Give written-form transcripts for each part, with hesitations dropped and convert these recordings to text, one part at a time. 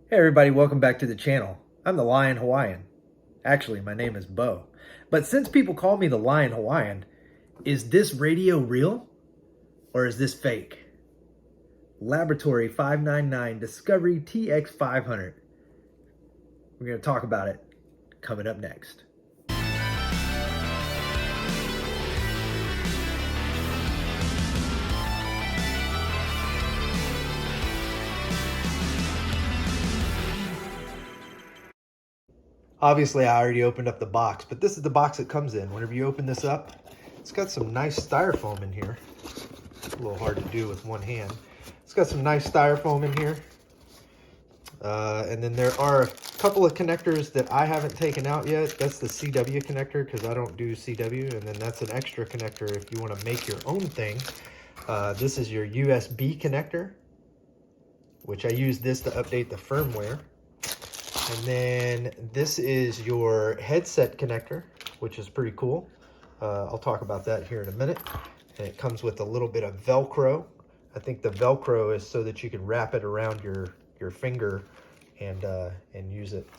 Hey everybody, welcome back to the channel. I'm the Lion Hawaiian. Actually, my name is Bo. But since people call me the Lion Hawaiian, is this radio real or is this fake? Lab599 Discovery TX-500. We're going to talk about it coming up next. Obviously, I already opened up the box, but this is the box it comes in. Whenever you open this up, it's got some nice styrofoam in here. It's a little hard to do with one hand. It's got some nice styrofoam in here. And then there are a couple of connectors that I haven't taken out yet. That's the CW connector because I don't do CW. And then that's an extra connector if you want to make your own thing. This is your USB connector, which I use this to update the firmware. And then this is your headset connector, which is pretty cool. I'll talk about that here in a minute. And it comes with a little bit of Velcro. I think the Velcro is so that you can wrap it around your finger and use it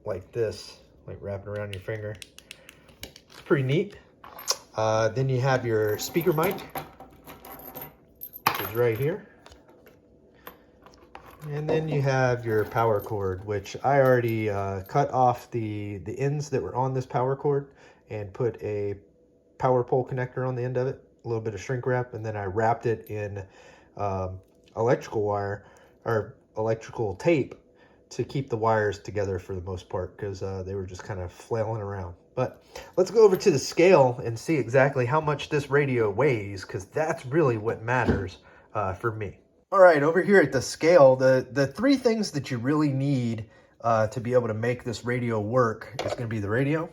like this, like wrap it around your finger. It's pretty neat. Then you have your speaker mic, which is right here. And then you have your power cord, which I already cut off the ends that were on this power cord and put a power pole connector on the end of it, a little bit of shrink wrap, and then I wrapped it in electrical wire or electrical tape to keep the wires together for the most part because they were just kind of flailing around. But let's go over to the scale and see exactly how much this radio weighs because that's really what matters for me. All right, over here at the scale, the three things that you really need to be able to make this radio work is going to be the radio,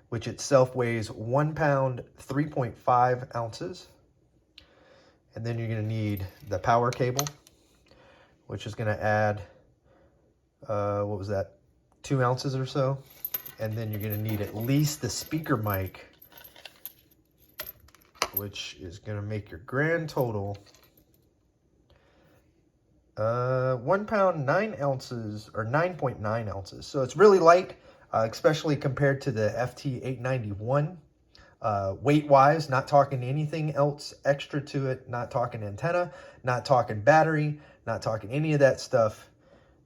which itself weighs 1 pound, 3.5 ounces. And then you're going to need the power cable, which is going to add, what was that, 2 ounces or so. And then you're going to need at least the speaker mic, which is going to make your grand total 1 pound, 9 ounces, or 9.9 ounces. So it's really light, especially compared to the FT891. Weight-wise, not talking anything else extra to it, not talking antenna, not talking battery, not talking any of that stuff.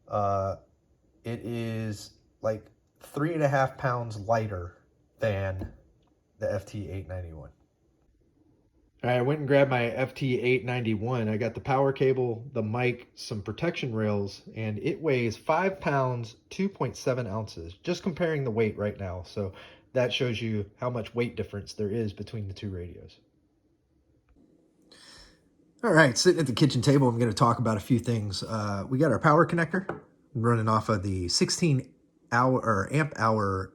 It is like 3.5 pounds lighter than the FT891. All right, I went and grabbed my FT891. I got the power cable, the mic, some protection rails, and it weighs 5 pounds, 2.7 ounces, just comparing the weight right now. So that shows you how much weight difference there is between the two radios. All right, sitting at the kitchen table, I'm going to talk about a few things. We got our power connector running off of the 16 hour or amp hour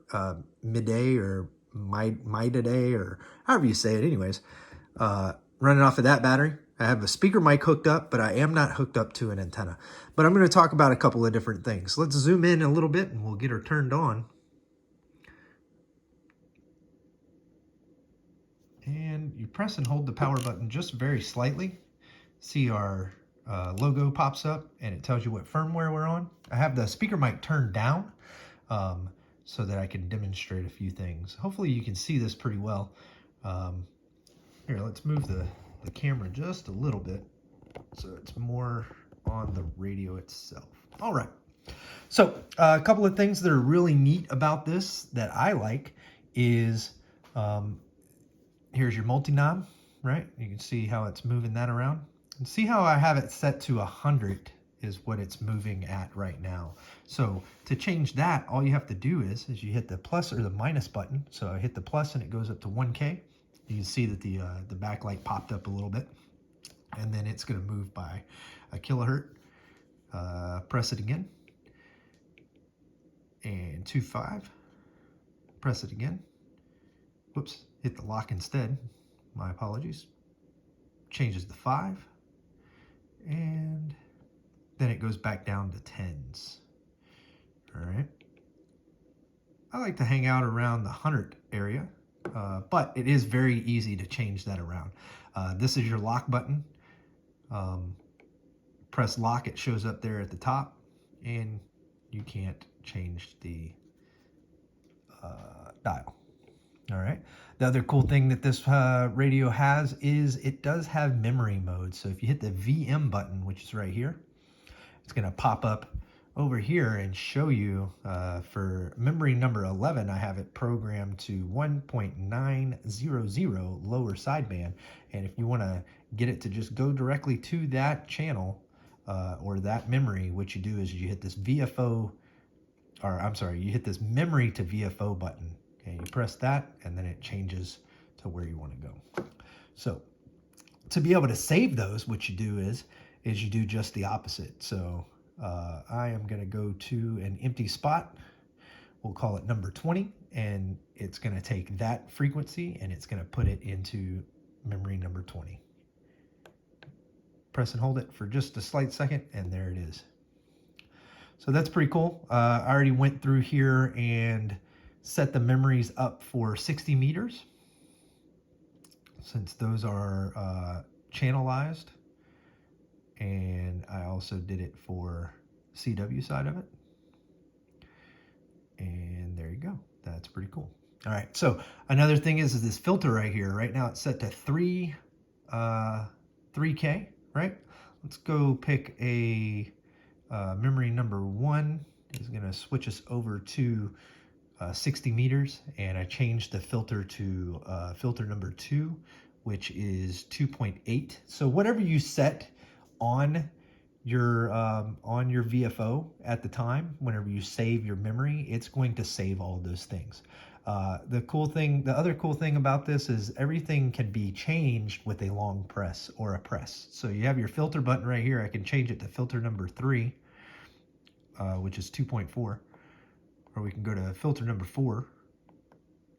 midday or midday or however you say it anyways. Running off of that battery. I have a speaker mic hooked up, but I am not hooked up to an antenna. But I'm going to talk about a couple of different things. Let's zoom in a little bit and we'll get her turned on. And you press and hold the power button just very slightly. See our logo pops up and it tells you what firmware we're on. I have the speaker mic turned down so that I can demonstrate a few things. Hopefully you can see this pretty well. Here, let's move the camera just a little bit so it's more on the radio itself. All right. So a couple of things that are really neat about this that I like is here's your multi-knob, right? You can see how it's moving that around. And see how I have it set to 100 is what it's moving at right now. So to change that, all you have to do is you hit the plus or the minus button. So I hit the plus and it goes up to 1K. You can see that the backlight popped up a little bit, and then it's going to move by a kilohertz. Press it again, and 2.5. Press it again. Whoops, hit the lock instead. My apologies. Changes to 5, and then it goes back down to 10s. All right. I like to hang out around the 100 area. But it is very easy to change that around. This is your lock button. Press lock, it shows up there at the top. and you can't change the dial. All right. The other cool thing that this radio has is it does have memory mode. So if you hit the VM button, which is right here, it's going to pop up over here and show you for memory number 11, I have it programmed to 1.900 lower sideband. And if you want to get it to just go directly to that channel or that memory, what you do is you hit this VFO, or I'm sorry, you hit this memory to VFO button. Okay, you press that and then it changes to where you want to go. So to be able to save those, what you do is you do just the opposite. So I am going to go to an empty spot. We'll call it number 20, and it's going to take that frequency and it's going to put it into memory number 20. Press and hold it for just a slight second, and there it is. So that's pretty cool. I already went through here and set the memories up for 60 meters, since those are channelized. And I also did it for CW side of it. And there you go. That's pretty cool. All right. So another thing is this filter right here. Right now it's set to 3K, right? Let's go pick a memory number 1. Is going to switch us over to 60 meters. And I changed the filter to filter number 2, which is 2.8. So whatever you set on your VFO at the time, whenever you save your memory, it's going to save all those things. The other cool thing about this is everything can be changed with a long press or a press. So you have your filter button right here. I can change it to filter number 3, which is 2.4, or we can go to filter number 4,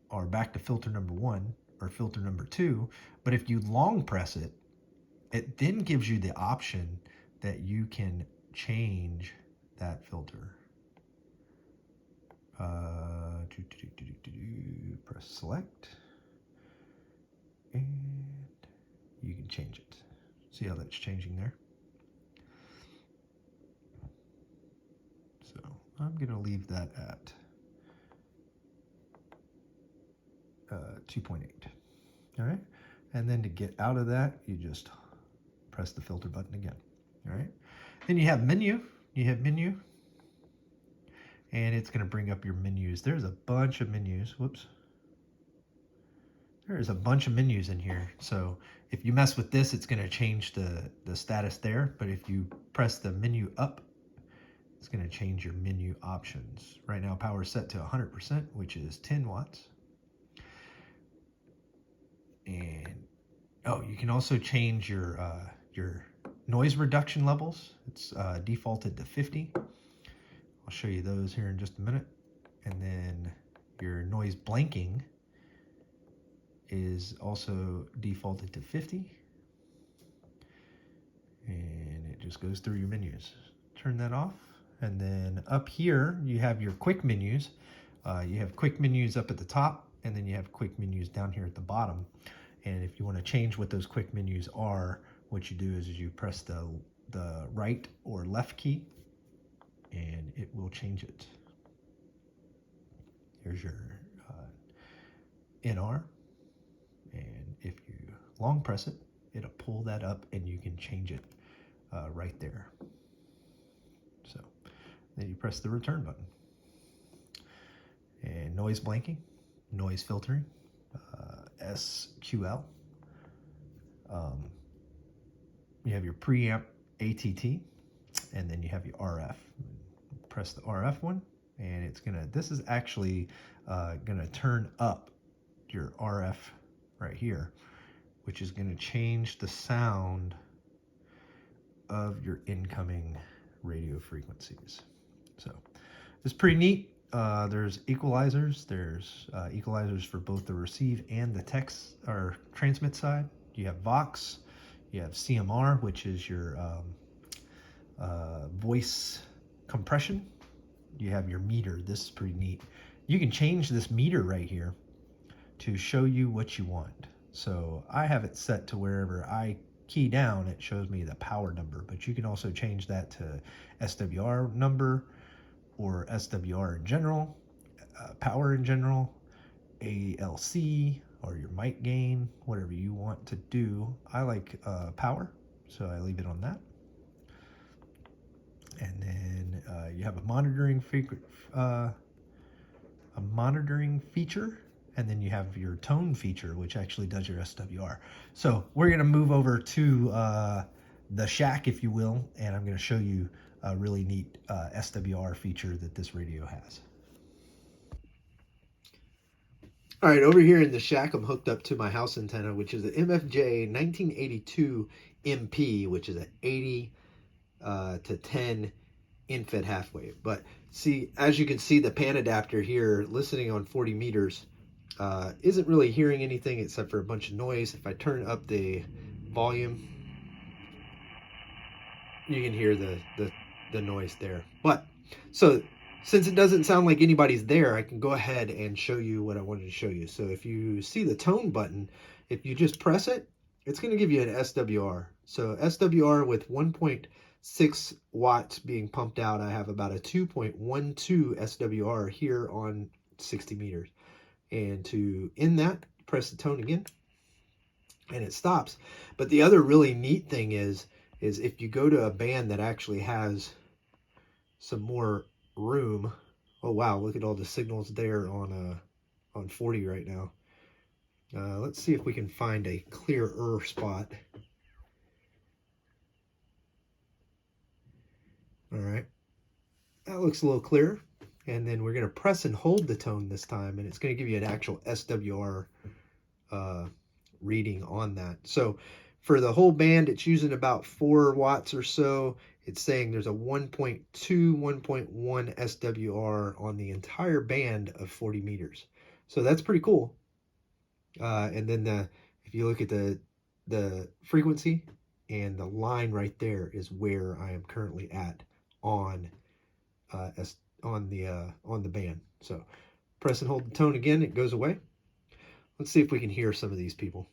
or back to filter number 1, or filter number 2. But if you long press it, it then gives you the option that you can change that filter. Press select, and you can change it. See how that's changing there? So I'm going to leave that at 2.8. All right. And then to get out of that, you just press the filter button again. All right. Then you have menu. And it's going to bring up your menus. There's a bunch of menus. Whoops. There's a bunch of menus in here. So if you mess with this, it's going to change the status there. But if you press the menu up, it's going to change your menu options. Right now, power is set to 100%, which is 10 watts. And you can also change your noise reduction levels. It's defaulted to 50. I'll show you those here in just a minute. And then your noise blanking is also defaulted to 50. And it just goes through your menus. Turn that off. And then up here, you have your quick menus. You have quick menus up at the top, and then you have quick menus down here at the bottom. And if you want to change what those quick menus are, what you do is you press the right or left key, and it will change it. Here's your NR, and if you long press it, it'll pull that up, and you can change it right there. So then you press the return button. And noise blanking, noise filtering, SQL. You have your preamp ATT, and then you have your RF. Press the RF one, and it's gonna, this is actually gonna turn up your RF right here, which is gonna change the sound of your incoming radio frequencies. So it's pretty neat. There's equalizers. There's equalizers for both the receive and the text or transmit side. You have Vox. You have CMR, which is your voice compression. You have your meter. This is pretty neat. You can change this meter right here to show you what you want. So I have it set to wherever I key down, it shows me the power number, but you can also change that to SWR number or SWR in general, power in general, ALC, or your mic gain, whatever you want to do. I like power, so I leave it on that. And then you have a monitoring feature, and then you have your tone feature, which actually does your SWR. So we're going to move over to the shack, if you will, and I'm going to show you a really neat SWR feature that this radio has. All right, over here in the shack, I'm hooked up to my house antenna, which is the MFJ 1982 MP, which is an 80 to 10 in-fed half wave. But see, as you can see, the Panadapter here, listening on 40 meters, isn't really hearing anything except for a bunch of noise. If I turn up the volume, you can hear the noise there. But so since it doesn't sound like anybody's there, I can go ahead and show you what I wanted to show you. So if you see the tone button, if you just press it, it's going to give you an SWR. So SWR with 1.6 watts being pumped out, I have about a 2.12 SWR here on 60 meters. And to end that, press the tone again, and it stops. But the other really neat thing is if you go to a band that actually has some more room. Oh wow, look at all the signals there on 40 right now. Let's see if we can find a clearer spot. All right, that looks a little clearer. And then we're going to press and hold the tone this time, and it's going to give you an actual SWR reading on that. So for the whole band, it's using about 4 watts or so. It's saying there's a 1.2, 1.1 SWR on the entire band of 40 meters. So that's pretty cool. And then if you look at the frequency, and the line right there is where I am currently at on the band. So press and hold the tone again, it goes away. Let's see if we can hear some of these people.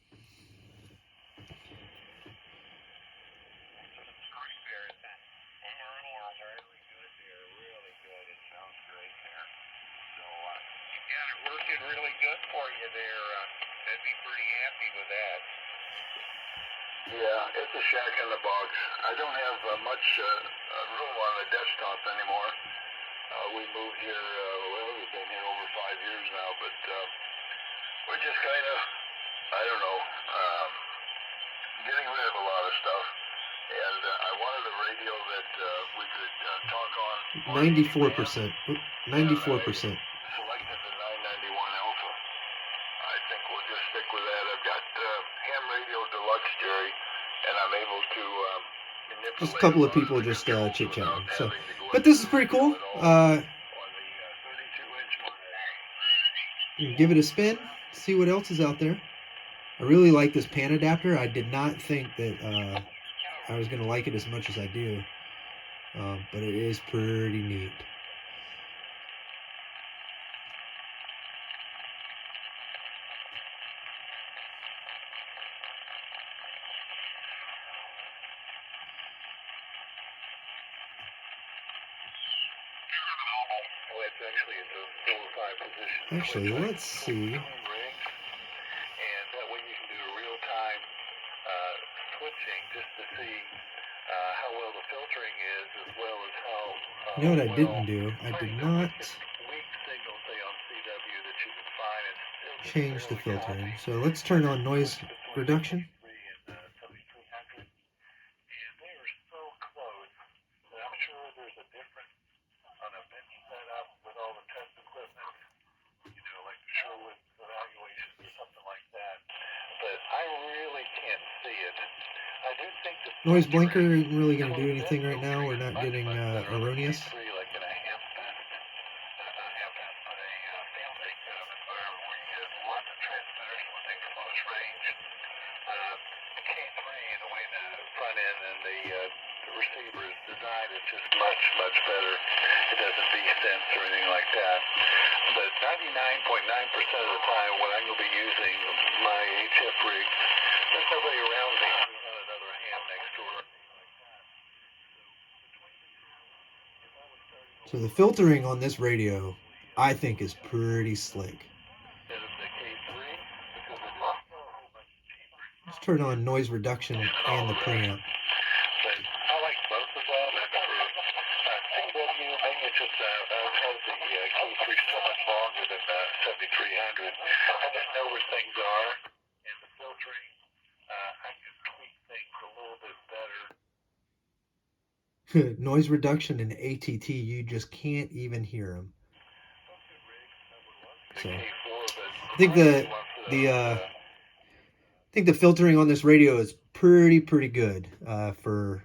Working really good for you there. I'd be pretty happy with that. Yeah, it's a shack in the box. I don't have much room on the desktop anymore. We moved here, well, we've been here over 5 years now, but we're just kind of, I don't know, getting rid of a lot of stuff. And I wanted a radio that we could talk on. 94%. 94%. Selected the 991 Alpha. I think we'll just stick with that. I've got ham radio deluxe, Jerry, and I'm able to manipulate. Just a couple of people just chit-chatting. So, but this is pretty cool. You can give it a spin, see what else is out there. I really like this Panadapter. I did not think that I was going to like it as much as I do, but it is pretty neat. Actually, let's see. And that way you can do real-time switching just to see how well the filtering is, as well as how you know what I didn't do? I did not change the filtering. So let's turn on noise reduction. Noise blinker isn't really going to do anything right now. We're not getting erroneous. Much better. It doesn't de-sense or anything like that. But 99.9% of the time when I'm going to be using my HF rig, there's nobody around me. There's not another So the filtering on this radio, I think, is pretty slick. Let's turn on noise reduction and the preamp. I like both of them. CW, maybe it's just because the Q3 is so much longer than 7300. I just know where things are, and the filtering, I can tweak things a little bit better. Noise reduction and ATT, you just can't even hear them. So I think the filtering on this radio is pretty good for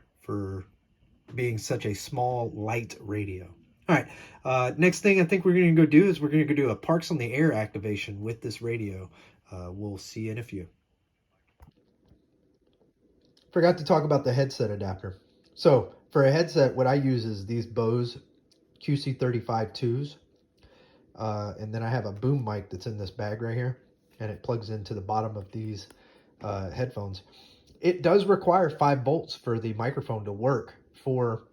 being such a small, light radio. All right, next thing I think we're going to go do is we're going to go do a Parks on the Air activation with this radio. We'll see you in a few. Forgot to talk about the headset adapter. So for a headset, what I use is these Bose QC35-2s. And then I have a boom mic that's in this bag right here, and it plugs into the bottom of these headphones. It does require 5 volts for the microphone to work for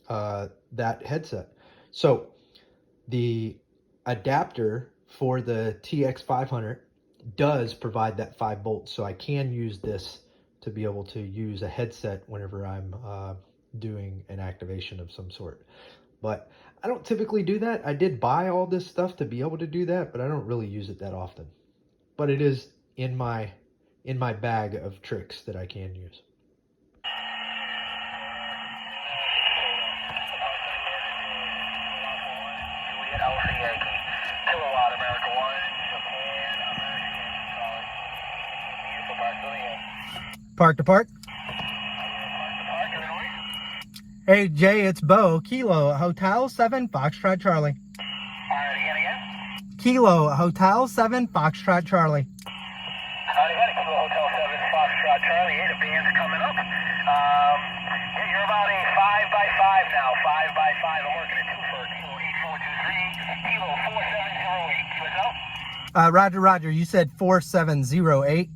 that headset. So the adapter for the TX-500 does provide that 5 volts, so I can use this to be able to use a headset whenever I'm doing an activation of some sort. But I don't typically do that. I did buy all this stuff to be able to do that, but I don't really use it that often. But it is in my bag of tricks that I can use. Park to park. Hey Jay, it's Bo. Kilo Hotel 7 Foxtrot Charlie. Alright, again? Kilo Hotel 7 Foxtrot Charlie. Alright, Kilo Hotel 7 Foxtrot Charlie. Hey, the band's coming up. Yeah, you're about a 5x5 now. 5x5. I'm working at 2 for Kilo 8423. Kilo 4708. QSO? Roger, Roger. You said 4708.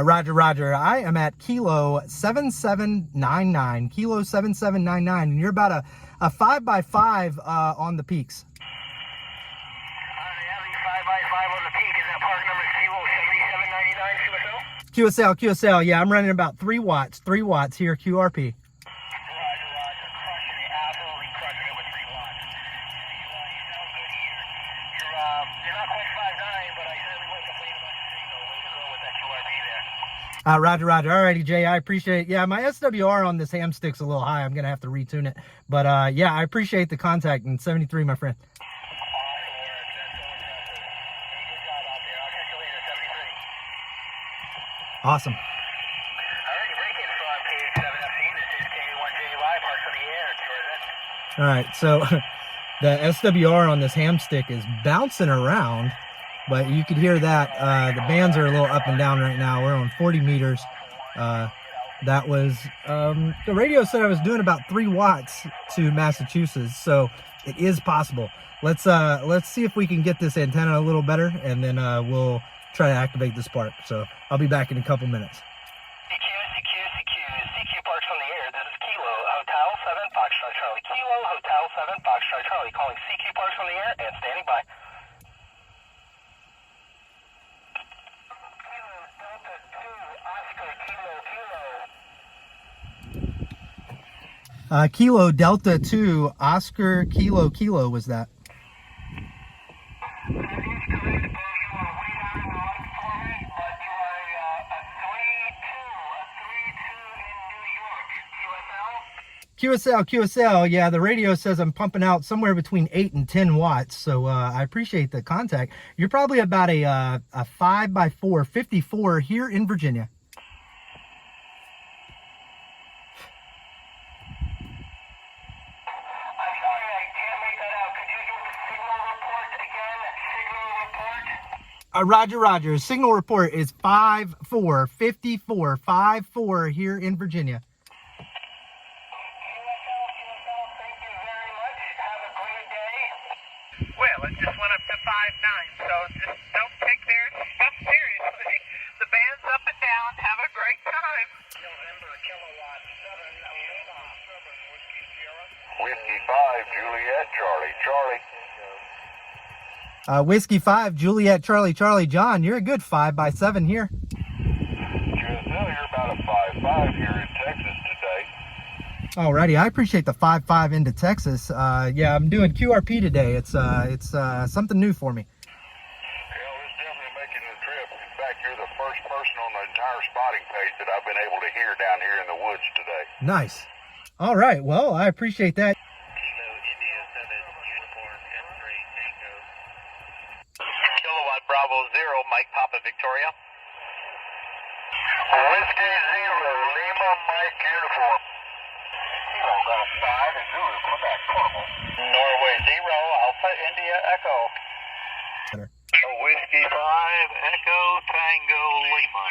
Roger, Roger. I am at Kilo 7799, Kilo 7799, and you're about a 5x5 on the peaks. Having 5x5 on the peak. Is that part number Kilo 7799 QSO? QSL. Yeah, I'm running about 3 watts here, QRP. Roger, Roger. Alrighty, Jay, I appreciate it. Yeah, my SWR on this ham stick's a little high. I'm going to have to retune it. But, yeah, I appreciate the contact. And 73, my friend. Awesome. All right, so the SWR on this ham stick is bouncing around. But you could hear that the bands are a little up and down right now. We're on 40 meters. That was the radio said I was doing about 3 watts to Massachusetts, so it is possible. Let's see if we can get this antenna a little better, and then we'll try to activate this part. So I'll be back in a couple minutes. CQ Parks on the air. This is Kilo Hotel 7 Foxtrot Charlie. Kilo Hotel 7 Foxtrot Charlie. Calling CQ Parks on the air and standing by. Kilo Delta 2 Oscar Kilo was that? QSL, yeah, the radio says I'm pumping out somewhere between 8 and 10 watts, so I appreciate the contact. You're probably about a 5x4, 54 here in Virginia. I'm sorry, I can't make that out. Could you give the signal report again? Signal report? Roger, Roger. Signal report is 54, 54, 54 here in Virginia. Well, it just went up to 5.9, so just don't take their stuff seriously. The band's up and down. Have a great time. November Juliet, Charlie. Whiskey 5, Juliet, Charlie, John. You're a good 5x7 here. QSO, you're about a 5.5 here in Texas today. Alrighty, I appreciate the 5.5 into Texas. Yeah, I'm doing QRP today. It's something new for me. Well, it's definitely making the trip. In fact, you're the first person on the entire spotting page that I've been able to hear down here in the woods today. Nice. All right, well, I appreciate that. Kilo India 7 Uniform M3 Tango. Kilowatt Bravo 0, Mike Papa Victoria. Whiskey 0, Lima Mike Uniform. Kilo Golf 5 and Zulu Quebec Corporal. Norway 0, Alpha India Echo. Whiskey 5, Echo Tango Lima.